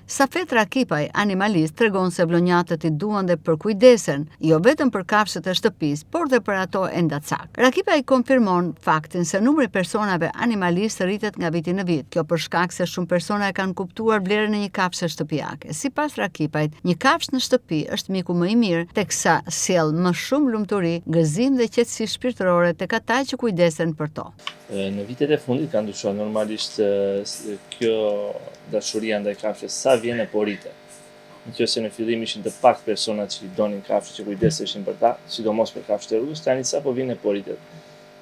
Safet Rakipaj, animalist, tregon se vlonjatët i duan dhe për kujdesen, jo vetëm për kafshët e shtëpisë, por dhe për ato endacak. Rakipaj konfirmon faktin se numri personave animalist rritet nga viti në vit. Kjo për shkak se shumë persona e kanë kuptuar vlerën e një kafshë shtëpiake. Sipas Rakipajt, një kafshë në shtëpi është miku më i mirë, teksa sjell më shumë lumturi, gëzim dhe qetësi shpirtërore tek ata që kujdesen për to. Në vitet e fundit ka ndryshuar normalisht kjo dashuria ndaj kafshës sa vjen e porite. Nëse në fillim ishin të pak personat që i donin kafshë që kujdeseshin për ta, sidomos për kafshët e rrugës, tani sapo vjen e porite.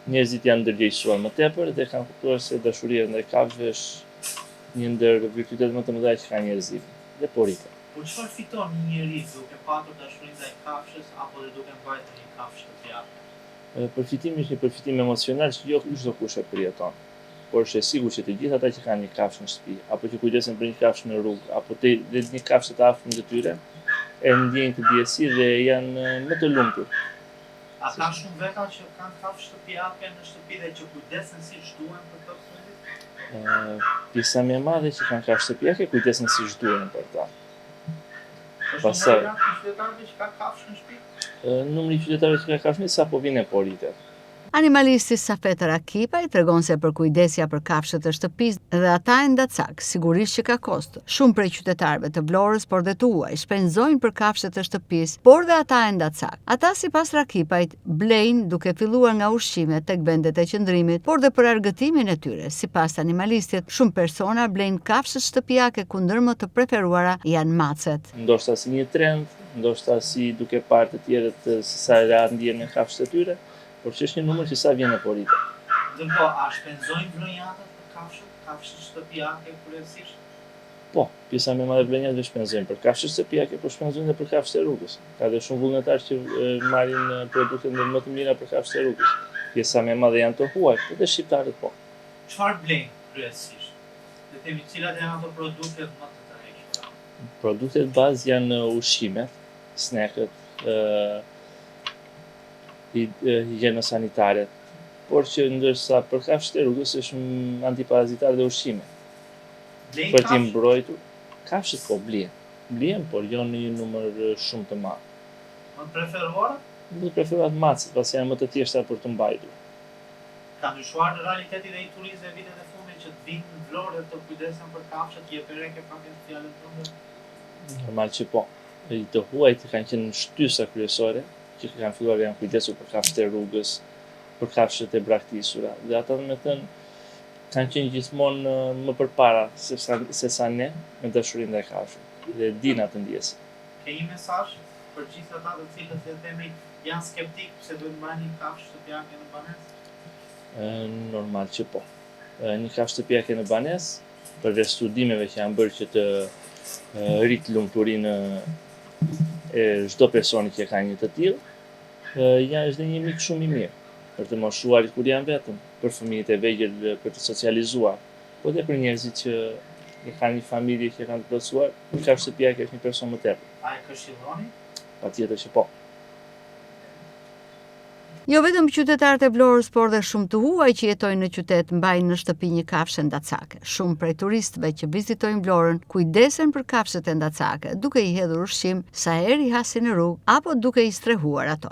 Njerëzit janë ndërgjegjësuar më tepër dhe kanë kuptuar se dashuria ndaj kafshëve është një ndër virtytet më të mëdha që ka njerëzimi, dhe porite. Por çfarë fiton një njeri duke patur dashurinë ndaj kafshës apo dhe duke mbajtur një kafshë të tjera? Përfitimi është një përfitim emocional që jo çdo kush e përjeton. Por është e sigurt që të gjithë ata që kanë një kafshë në shtëpi, apo që kujdesen për një kafshë në rrugë, apo dhe një kafshë të afërm të tyre, e ndjejnë këtë ndjesi dhe janë më të lumtur. A ka shumë veta që kanë kafshë shtëpiake në shtëpi dhe që kujdesen siç duhen për të fundit? Pjesa më e madhe që kanë kafshë shtëpiake kujdesen siç duhen për ta. Pastaj qytetarëve që ka kafshë në shtëpi? Numri i qytetarëve që ka kafshë sapo vjen e porite. Animalisti Safet Rakipaj tregon se për kujdesja për kafshët e shtëpisë dhe ata endacak, sigurisht që ka kosto. Shumë prej qytetarëve të Vlorës, por dhe të huaj, shpenzojnë për kafshët e shtëpisë, por dhe ata endacak. Ata sipas Rakipajt blejnë duke filluar nga ushqimet tek vendet e qëndrimit, por dhe për argëtimin e tyre. Sipas animalistit, shumë persona blejnë kafshët shtëpiake ku ndër më të preferuara janë macet. Ndoshta si një trend, ndoshta si duke parë të tjerët se sa rahat ndjen në kafshët e tyre, por që është një numër që sa vjen e porite. Ndërkohë, a shpenzojnë vlonjatët për kafshët shtëpiake kryesisht? Po, pjesa më e madhe e vlonjatëve shpenzojnë për kafshët shtëpiake, por shpenzojnë edhe për kafshët e rrugës. Ka dhe shumë vullnetarë që marrin produktet më të mira për kafshët e rrugës. Pjesa më e madhe janë të huaj, por dhe shqiptarët po. Çfarë blejnë kryesisht? Le të themi cilat janë ato produktet më të tërhequra? Produktet bazë janë ushqimet, snackët, higjiena sanitare, por që ndërsa për kafshët e rrugës është antiparazitare dhe ushqime. Për t'i mbrojtur, kafshët po blihen, por jo në një numër shumë të madh. Më preferuar? Më preferohet macet, pasi janë më të thjeshta për të mbajtur. Ka ndryshuar në realiteti dhe i turistëve vitet e fundit që të vinë në Vlorë dhe të kujdesen për kafshët, je pereke faktin fjalën tënde? Normal që po. I të huajt kanë qenë shtysa kryesore, që kanë filluar janë kujdesur për kafshët e rrugës, për kafshët e braktisura. Dhe ata me thënë kanë qenë gjithmonë më përpara se sa ne me dashurinë ndaj kafshëve dhe dinë atë ndjesin. Ke një mesazh për gjithë ata të cilët e themi janë skeptik pse duhet mbajnë një kafshë shtëpiake në banesë? Normal që po. Një kafshë shtëpiake në banesë, përveç studimeve që janë bërë që të rrit lumturinë e çdo personi që ka një të tillë, është dhe një mik shumë i mirë për të moshuarit kur janë vetëm, për fëmijët e vegjël për të socializuar, por edhe për njerëzit që kanë një familje që kanë të plotësuar, një kafshë shtëpiake është një person më tepër. A e këshilloni? Patjetër që po. Jo vetëm qytetarët e Vlorës, por dhe shumë të huaj që jetojnë në qytet mbajnë në shtëpi një kafshë endacake. Shumë prej turistëve që vizitojnë Vlorën kujdesen për kafshët endacake, duke i hedhur ushqim sa herë i hasin në rrugë apo duke i strehuar ato.